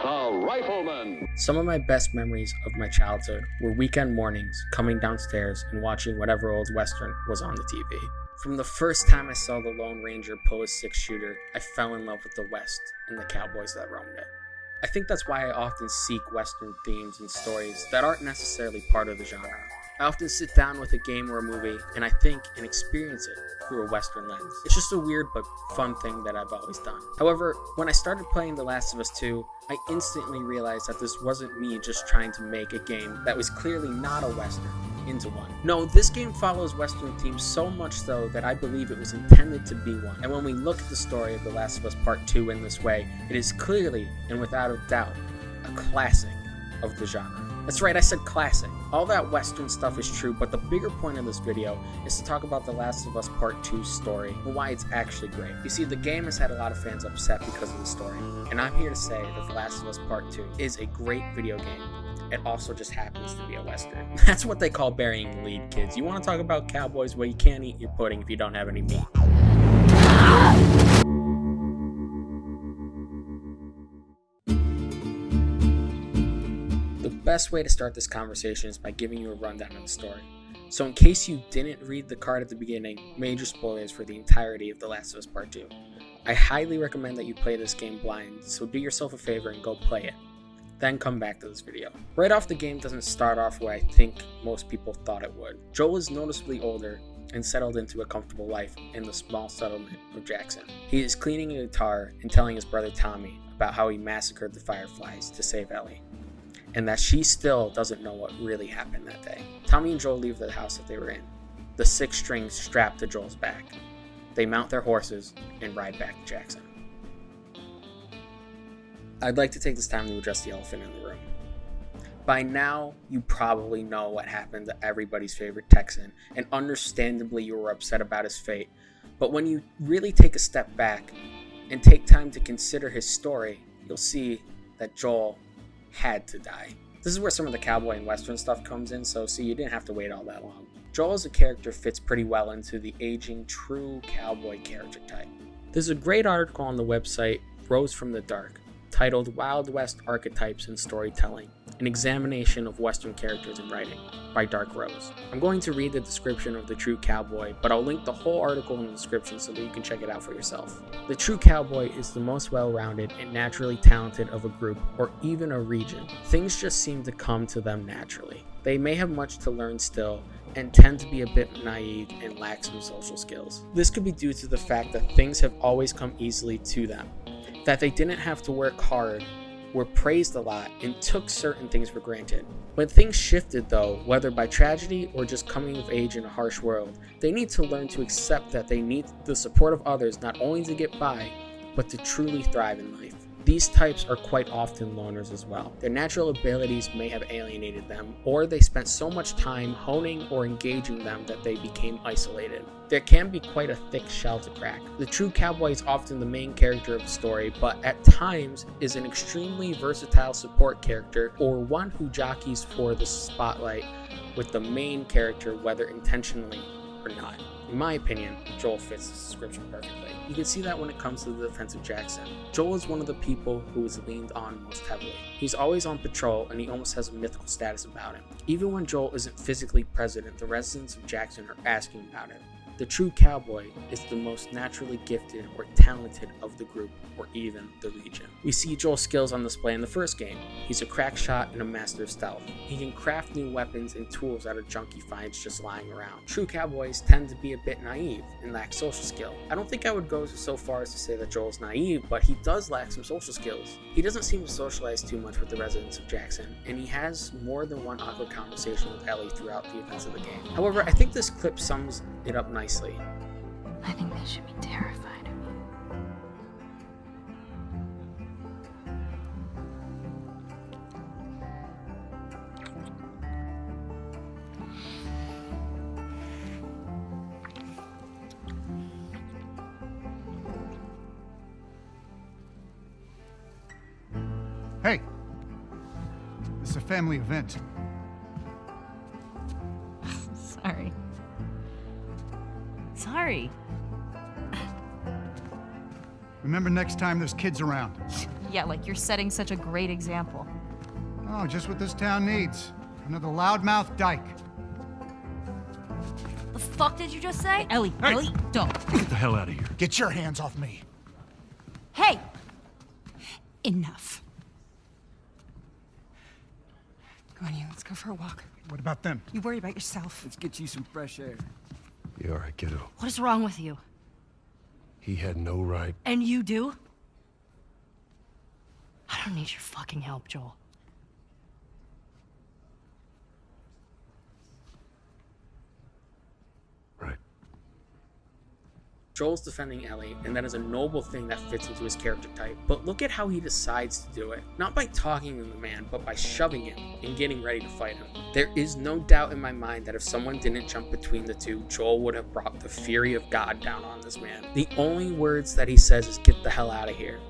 The Rifleman. Some of my best memories of my childhood were weekend mornings coming downstairs and watching whatever old Western was on the TV. From the first time I saw the Lone Ranger pull his 6-shooter, I fell in love with the West and the cowboys that roamed it. I think that's why I often seek Western themes and stories that aren't necessarily part of the genre. I often sit down with a game or a movie and I think and experience it through a Western lens. It's just a weird but fun thing that I've always done. However, when I started playing The Last of Us 2, I instantly realized that this wasn't me just trying to make a game that was clearly not a Western into one. No, this game follows Western themes so much so that I believe it was intended to be one. And when we look at the story of The Last of Us Part 2 in this way, it is clearly and without a doubt a classic of the genre. That's right, I said classic. All that Western stuff is true, but the bigger point of this video is to talk about The Last of Us Part 2's story and why it's actually great. You see, the game has had a lot of fans upset because of the story, and I'm here to say that The Last of Us Part 2 is a great video game. It also just happens to be a Western. That's what they call burying the lead, kids. You want to talk about cowboys? Well, you can't eat your pudding if you don't have any meat. The best way to start this conversation is by giving you a rundown of the story. So in case you didn't read the card at the beginning, major spoilers for the entirety of The Last of Us Part 2. I highly recommend that you play this game blind, so do yourself a favor and go play it. Then come back to this video. Right off, the game doesn't start off where I think most people thought it would. Joel is noticeably older and settled into a comfortable life in the small settlement of Jackson. He is cleaning a guitar and telling his brother Tommy about how he massacred the Fireflies to save Ellie, and that she still doesn't know what really happened that day. Tommy and Joel leave the house that they were in, the 6 strings strapped to Joel's back. They mount their horses and ride back to Jackson. I'd like to take this time to address the elephant in the room. By now, you probably know what happened to everybody's favorite Texan, and understandably you were upset about his fate. But when you really take a step back and take time to consider his story, you'll see that Joel had to die. This is where some of the cowboy and Western stuff comes in, so see, you didn't have to wait all that long. Joel as a character fits pretty well into the aging true cowboy character type. There's a great article on the website Rose from the Dark titled Wild West Archetypes in Storytelling, an examination of Western characters in writing by Dark Rose. I'm going to read the description of the true cowboy, but I'll link the whole article in the description so that you can check it out for yourself. The true cowboy is the most well-rounded and naturally talented of a group or even a region. Things just seem to come to them naturally. They may have much to learn still and tend to be a bit naive and lack some social skills. This could be due to the fact that things have always come easily to them, that they didn't have to work hard, were praised a lot, and took certain things for granted. When things shifted though, whether by tragedy or just coming of age in a harsh world, they need to learn to accept that they need the support of others not only to get by, but to truly thrive in life. These types are quite often loners as well. Their natural abilities may have alienated them, or they spent so much time honing or engaging them that they became isolated. There can be quite a thick shell to crack. The true cowboy is often the main character of the story, but at times is an extremely versatile support character or one who jockeys for the spotlight with the main character, whether intentionally or not. In my opinion, Joel fits this description perfectly. You can see that when it comes to the defense of Jackson. Joel is one of the people who is leaned on most heavily. He's always on patrol and he almost has a mythical status about him. Even when Joel isn't physically present, the residents of Jackson are asking about him. The true cowboy is the most naturally gifted or talented of the group, or even the region. We see Joel's skills on display in the first game. He's a crack shot and a master of stealth. He can craft new weapons and tools out of junk he finds just lying around. True cowboys tend to be a bit naive and lack social skill. I don't think I would go so far as to say that Joel's naive, but he does lack some social skills. He doesn't seem to socialize too much with the residents of Jackson, and he has more than one awkward conversation with Ellie throughout the events of the game. However, I think this clip sums it up nicely. I think they should be terrified of you. Hey, this is a family event. Sorry. Sorry. Remember next time there's kids around. Yeah, like you're setting such a great example. Oh, just what this town needs. Another loudmouth dyke. The fuck did you just say? Ellie, Hey! Ellie, don't. Get the hell out of here. Get your hands off me. Hey! Enough. Come on, you. Let's go for a walk. What about them? You worry about yourself. Let's get you some fresh air. You all right, kiddo? What is wrong with you? He had no right. And you do? I don't need your fucking help, Joel. Right. Joel's defending Ellie, and that is a noble thing that fits into his character type. But look at how he decides to do it. Not by talking to the man, but by shoving him and getting ready to fight him. There is no doubt in my mind that if someone didn't jump between the two, Joel would have brought the fury of God down on this man. The only words that he says is, "Get the hell out of here."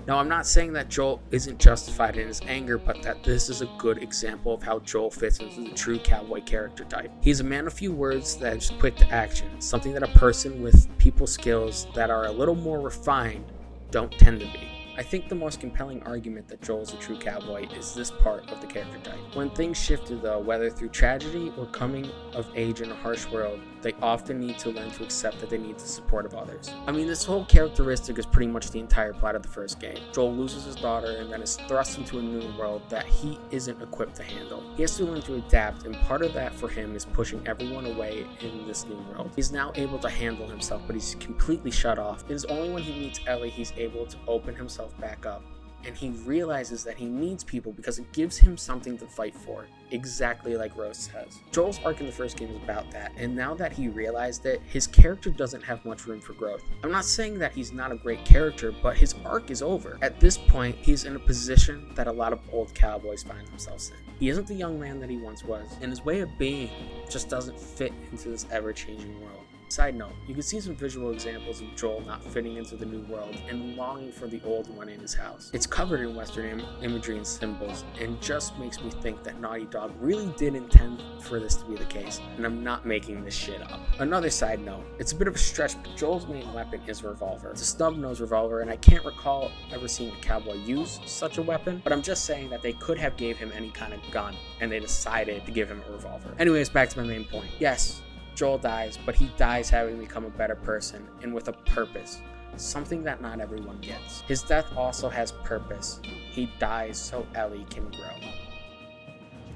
Now, I'm not saying that Joel isn't justified in his anger, but that this is a good example of how Joel fits into the true cowboy character type. He's a man of few words that is quick to action, something that a person with people skills that are a little more refined don't tend to be. I think the most compelling argument that Joel is a true cowboy is this part of the character type. When things shifted though, whether through tragedy or coming of age in a harsh world, they often need to learn to accept that they need the support of others. I mean, this whole characteristic is pretty much the entire plot of the first game. Joel loses his daughter and then is thrust into a new world that he isn't equipped to handle. He has to learn to adapt, and part of that for him is pushing everyone away in this new world. He's now able to handle himself, but he's completely shut off. It is only when he meets Ellie he's able to open himself back up, and he realizes that he needs people because it gives him something to fight for, exactly like Rose says. Joel's arc in the first game is about that, and now that he realized it, his character doesn't have much room for growth. I'm not saying that he's not a great character, but his arc is over. At this point, he's in a position that a lot of old cowboys find themselves in. He isn't the young man that he once was, and his way of being just doesn't fit into this ever-changing world. Side note, you can see some visual examples of Joel not fitting into the new world and longing for the old one in his house. It's covered in Western imagery and symbols, and just makes me think that Naughty Dog really did intend for this to be the case, and I'm not making this shit up. Another side note, it's a bit of a stretch, but Joel's main weapon is a revolver. It's a snub-nose revolver, and I can't recall ever seeing a cowboy use such a weapon, but I'm just saying that they could have gave him any kind of gun, and they decided to give him a revolver. Anyways, back to my main point. Yes, Joel dies, but he dies having become a better person and with a purpose, something that not everyone gets. His death also has purpose. He dies so Ellie can grow.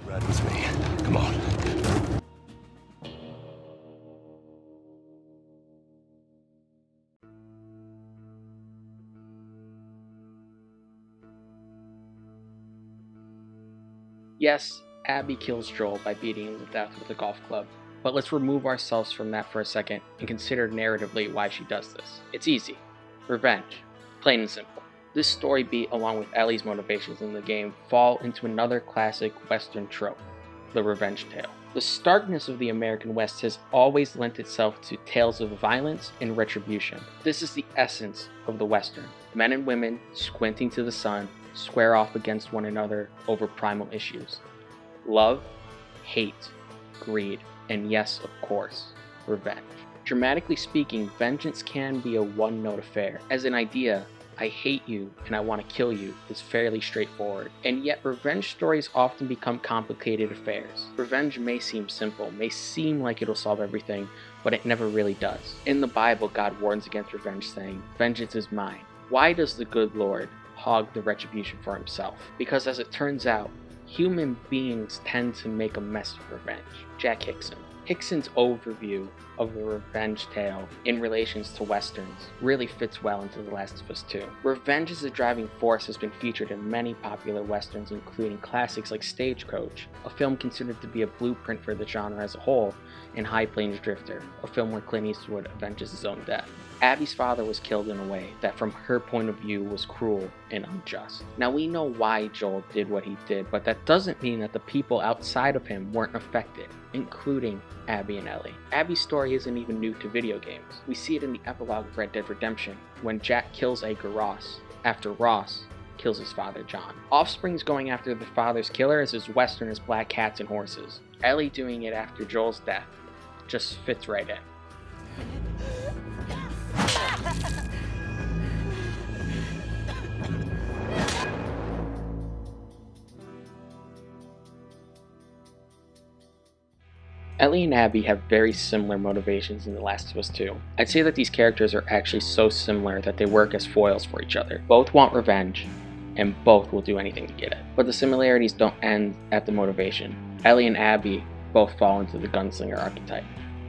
Ride with me. Come on. Yes, Abby kills Joel by beating him to death with a golf club. But let's remove ourselves from that for a second and consider narratively why she does this. It's easy. Revenge. Plain and simple. This story beat, along with Ellie's motivations in the game, fall into another classic Western trope, the revenge tale. The starkness of the American West has always lent itself to tales of violence and retribution. This is the essence of the Western. Men and women, squinting to the sun, square off against one another over primal issues. Love, hate, greed, and yes, of course, revenge. Dramatically speaking, vengeance can be a one-note affair. As an idea, I hate you and I want to kill you is fairly straightforward. And yet revenge stories often become complicated affairs. Revenge may seem simple, may seem like it'll solve everything, but it never really does. In the Bible, God warns against revenge, saying, "Vengeance is mine." Why does the good Lord hog the retribution for himself? Because as it turns out, human beings tend to make a mess of revenge. Jack Hickson. Hickson's overview of the revenge tale in relations to westerns really fits well into The Last of Us 2. Revenge as a driving force has been featured in many popular westerns, including classics like Stagecoach, a film considered to be a blueprint for the genre as a whole, and High Plains Drifter, a film where Clint Eastwood avenges his own death. Abby's father was killed in a way that from her point of view was cruel and unjust. Now we know why Joel did what he did, but that doesn't mean that the people outside of him weren't affected, including Abby and Ellie. Abby's story isn't even new to video games. We see it in the epilogue of Red Dead Redemption, when Jack kills Edgar Ross, after Ross kills his father John. Offspring's going after the father's killer is as western as black cats and horses. Ellie doing it after Joel's death just fits right in. Ellie and Abby have very similar motivations in The Last of Us 2. I'd say that these characters are actually so similar that they work as foils for each other. Both want revenge, and both will do anything to get it. But the similarities don't end at the motivation. Ellie and Abby both fall into the gunslinger archetype.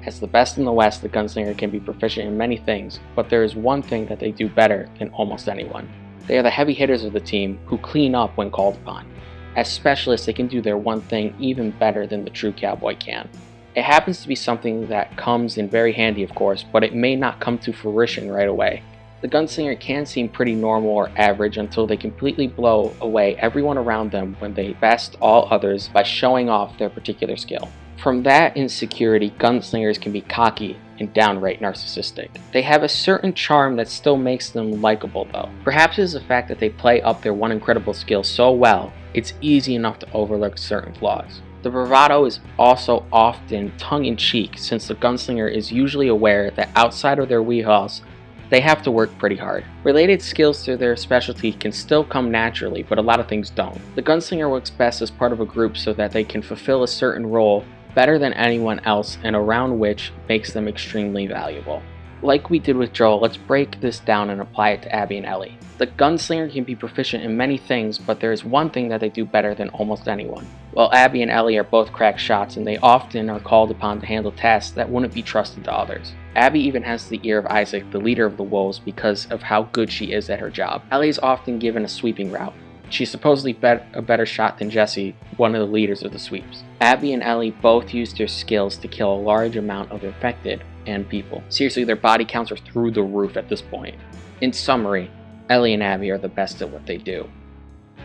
As the best in the West, the gunslinger can be proficient in many things, but there is one thing that they do better than almost anyone. They are the heavy hitters of the team who clean up when called upon. As specialists, they can do their one thing even better than the true cowboy can. It happens to be something that comes in very handy, of course, but it may not come to fruition right away. The gunslinger can seem pretty normal or average until they completely blow away everyone around them when they best all others by showing off their particular skill. From that insecurity, gunslingers can be cocky and downright narcissistic. They have a certain charm that still makes them likable though. Perhaps it is the fact that they play up their one incredible skill so well, it's easy enough to overlook certain flaws. The bravado is also often tongue-in-cheek, since the gunslinger is usually aware that outside of their wheelhouse, they have to work pretty hard. Related skills to their specialty can still come naturally, but a lot of things don't. The gunslinger works best as part of a group so that they can fulfill a certain role better than anyone else, and around which makes them extremely valuable. Like we did with Joel, let's break this down and apply it to Abby and Ellie. The gunslinger can be proficient in many things, but there is one thing that they do better than almost anyone. While Abby and Ellie are both crack shots, and they often are called upon to handle tasks that wouldn't be trusted to others. Abby even has the ear of Isaac, the leader of the wolves, because of how good she is at her job. Ellie is often given a sweeping route. She's supposedly a better shot than Jesse, one of the leaders of the sweeps. Abby and Ellie both use their skills to kill a large amount of infected and people. Seriously, their body counts are through the roof at this point. In summary, Ellie and Abby are the best at what they do,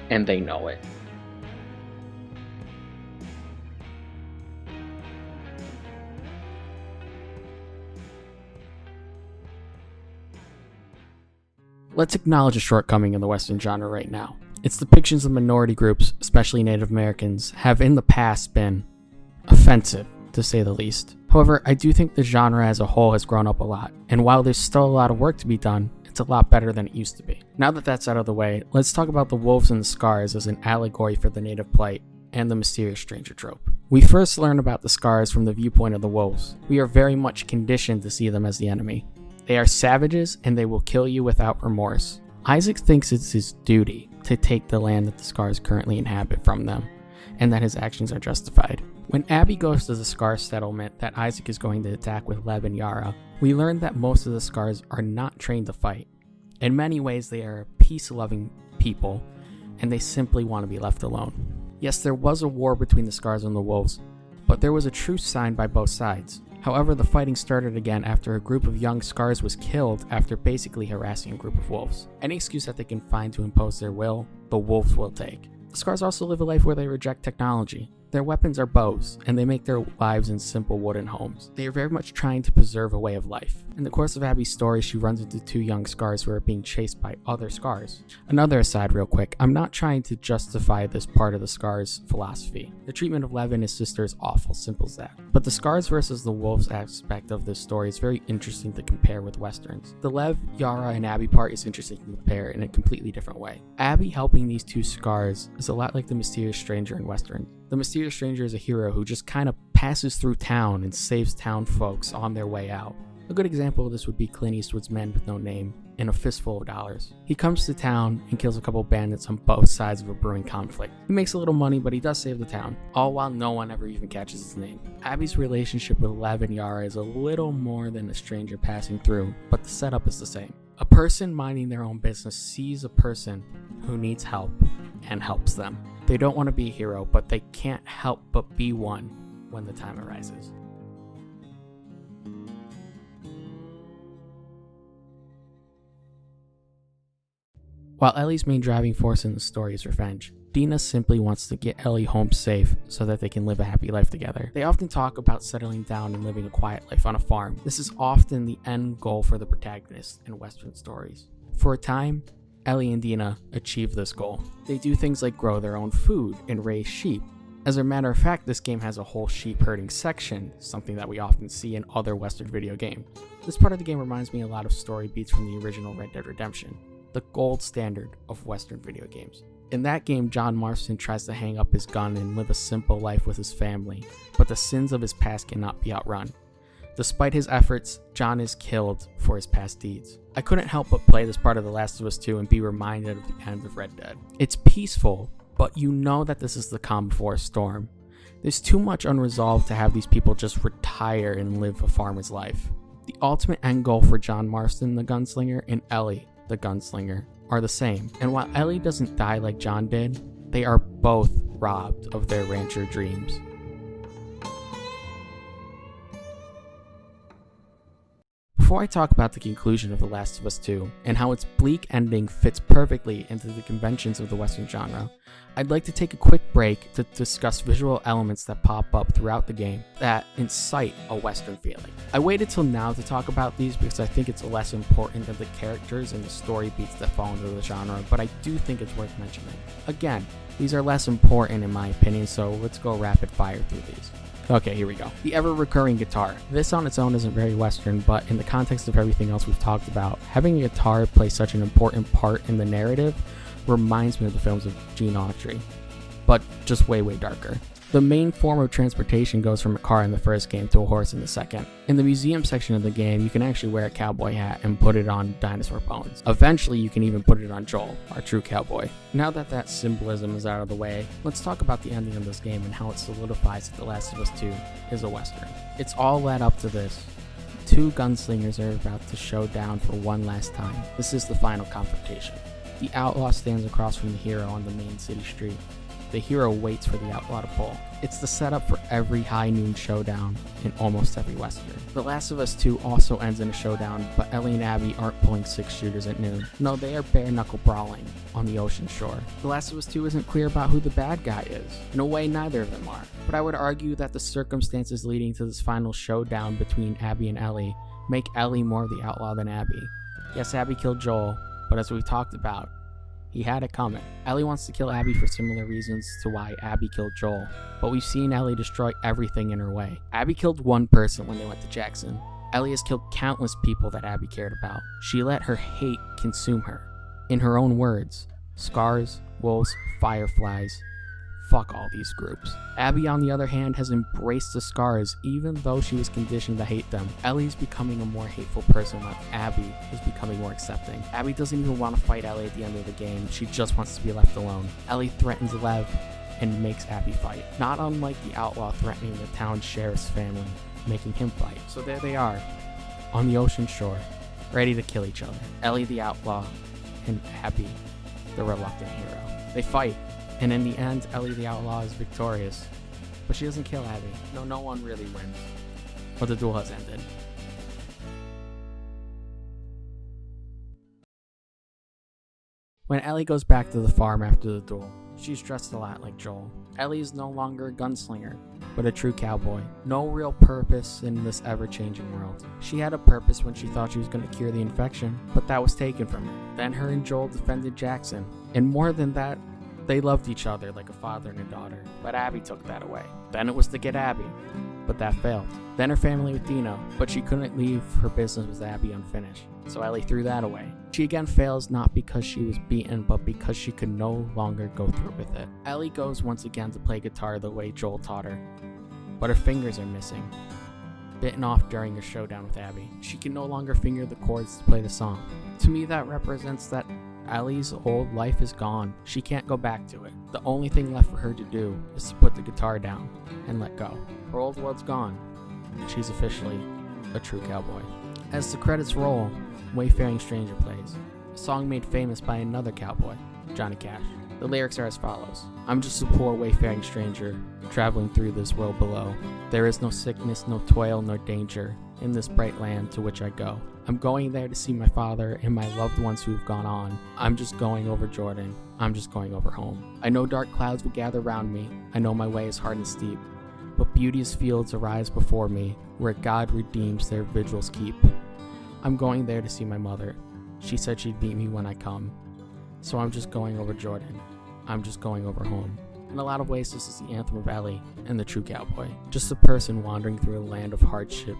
and they know it. Let's acknowledge a shortcoming in the Western genre right now. Its depictions of minority groups, especially Native Americans, have in the past been offensive, to say the least. However, I do think the genre as a whole has grown up a lot, and while there's still a lot of work to be done, it's a lot better than it used to be. Now that that's out of the way, let's talk about the wolves and the scars as an allegory for the native plight and the mysterious stranger trope. We first learn about the scars from the viewpoint of the wolves. We are very much conditioned to see them as the enemy. They are savages and they will kill you without remorse. Isaac thinks it's his duty to take the land that the scars currently inhabit from them, and that his actions are justified. When Abby goes to the Scar settlement that Isaac is going to attack with Lev and Yara, we learn that most of the Scars are not trained to fight. In many ways, they are peace-loving people, and they simply want to be left alone. Yes, there was a war between the Scars and the Wolves, but there was a truce signed by both sides. However, the fighting started again after a group of young Scars was killed after basically harassing a group of Wolves. Any excuse that they can find to impose their will, the Wolves will take. The Scars also live a life where they reject technology. Their weapons are bows, and they make their lives in simple wooden homes. They are very much trying to preserve a way of life. In the course of Abby's story, she runs into two young Scars who are being chased by other Scars. Another aside real quick, I'm not trying to justify this part of the Scars' philosophy. The treatment of Lev and his sister is awful, simple as that. But the Scars versus the Wolves aspect of this story is very interesting to compare with Westerns. The Lev, Yara, and Abby part is interesting to compare in a completely different way. Abby helping these two Scars is a lot like the mysterious stranger in Westerns. The mysterious stranger is a hero who just kind of passes through town and saves town folks on their way out. A good example of this would be Clint Eastwood's Man with No Name in A Fistful of Dollars. He comes to town and kills a couple bandits on both sides of a brewing conflict. He makes a little money, but he does save the town, all while no one ever even catches his name. Abby's relationship with Lev and Yara is a little more than a stranger passing through, but the setup is the same. A person minding their own business sees a person who needs help and helps them. They don't want to be a hero, but they can't help but be one when the time arises. While Ellie's main driving force in the story is revenge, Dina simply wants to get Ellie home safe so that they can live a happy life together. They often talk about settling down and living a quiet life on a farm. This is often the end goal for the protagonist in Western stories. For a time, Ellie and Dina achieve this goal. They do things like grow their own food and raise sheep. As a matter of fact, this game has a whole sheep herding section, something that we often see in other Western video games. This part of the game reminds me a lot of story beats from the original Red Dead Redemption, the gold standard of Western video games. In that game, John Marston tries to hang up his gun and live a simple life with his family, but the sins of his past cannot be outrun. Despite his efforts, John is killed for his past deeds. I couldn't help but play this part of The Last of Us 2 and be reminded of the end of Red Dead. It's peaceful, but you know that this is the calm before a storm. There's too much unresolved to have these people just retire and live a farmer's life. The ultimate end goal for John Marston, the gunslinger, and Ellie, the gunslinger, are the same. And while Ellie doesn't die like John did, they are both robbed of their rancher dreams. Before I talk about the conclusion of The Last of Us 2 and how its bleak ending fits perfectly into the conventions of the Western genre, I'd like to take a quick break to discuss visual elements that pop up throughout the game that incite a Western feeling. I waited till now to talk about these because I think it's less important than the characters and the story beats that fall into the genre, but I do think it's worth mentioning. Again, these are less important in my opinion, so let's go rapid fire through these. Okay, here we go. The ever-recurring guitar. This on its own isn't very Western, but in the context of everything else we've talked about, having a guitar play such an important part in the narrative reminds me of the films of Gene Autry, but just way darker. The main form of transportation goes from a car in the first game to a horse in the second. In the museum section of the game, you can actually wear a cowboy hat and put it on dinosaur bones. Eventually, you can even put it on Joel, our true cowboy. Now that symbolism is out of the way, let's talk about the ending of this game and how it solidifies that The Last of Us 2 is a Western. It's all led up to this. Two gunslingers are about to show down for one last time. This is the final confrontation. The outlaw stands across from the hero on the main city street. The hero waits for the outlaw to pull. It's the setup for every high noon showdown in almost every Western. The Last of Us 2 also ends in a showdown, but Ellie and Abby aren't pulling 6-shooters at noon. No, they are bare-knuckle brawling on the ocean shore. The Last of Us 2 isn't clear about who the bad guy is. In a way, neither of them are. But I would argue that the circumstances leading to this final showdown between Abby and Ellie make Ellie more of the outlaw than Abby. Yes, Abby killed Joel, but as we talked about, he had it coming. Ellie wants to kill Abby for similar reasons to why Abby killed Joel, but we've seen Ellie destroy everything in her way. Abby killed one person when they went to Jackson. Ellie has killed countless people that Abby cared about. She let her hate consume her. In her own words, scars, wolves, fireflies, fuck all these groups. Abby, on the other hand, has embraced the scars even though she was conditioned to hate them. Ellie's becoming a more hateful person while Abby is becoming more accepting. Abby doesn't even want to fight Ellie at the end of the game, she just wants to be left alone. Ellie threatens Lev and makes Abby fight. Not unlike the outlaw threatening the town sheriff's family, making him fight. So there they are, on the ocean shore, ready to kill each other. Ellie the outlaw and Abby the reluctant hero. They fight. And in the end, Ellie the outlaw is victorious. But she doesn't kill Abby. No one really wins. But the duel has ended. When Ellie goes back to the farm after the duel, she's dressed a lot like Joel. Ellie is no longer a gunslinger, but a true cowboy. No real purpose in this ever-changing world. She had a purpose when she thought she was going to cure the infection, but that was taken from her. Then her and Joel defended Jackson. And more than that, they loved each other like a father and a daughter, but Abby took that away. Then it was to get Abby, but that failed. Then her family with Dino, but she couldn't leave her business with Abby unfinished, so Ellie threw that away. She again fails not because she was beaten, but because she could no longer go through with it. Ellie goes once again to play guitar the way Joel taught her, but her fingers are missing, bitten off during her showdown with Abby. She can no longer finger the chords to play the song. To me, that represents that Ellie's old life is gone. She can't go back to it. The only thing left for her to do is to put the guitar down and let go. Her old world's gone. She's officially a true cowboy. As the credits roll, Wayfaring Stranger plays, a song made famous by another cowboy, Johnny Cash. The lyrics are as follows. I'm just a poor wayfaring stranger, traveling through this world below. There is no sickness, no toil, nor danger in this bright land to which I go. I'm going there to see my father and my loved ones who have gone on. I'm just going over Jordan. I'm just going over home. I know dark clouds will gather round me. I know my way is hard and steep. But beauteous fields arise before me, where God redeems their vigils keep. I'm going there to see my mother. She said she'd meet me when I come. So I'm just going over Jordan. I'm just going over home. In a lot of ways, this is the anthem of Ellie and the true cowboy. Just a person wandering through a land of hardship,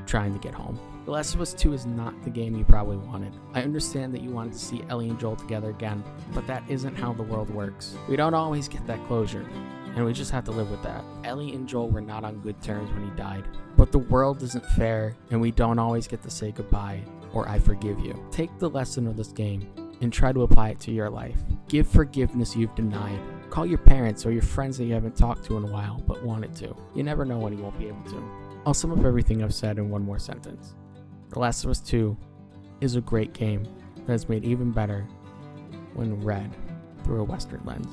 trying to get home. The Last of Us 2 is not the game you probably wanted. I understand that you wanted to see Ellie and Joel together again, but that isn't how the world works. We don't always get that closure, and we just have to live with that. Ellie and Joel were not on good terms when he died, but the world isn't fair, and we don't always get to say goodbye or I forgive you. Take the lesson of this game and try to apply it to your life. Give forgiveness you've denied. Call your parents or your friends that you haven't talked to in a while but wanted to. You never know when you won't be able to. I'll sum up everything I've said in one more sentence. The Last of Us 2 is a great game that is made even better when read through a Western lens.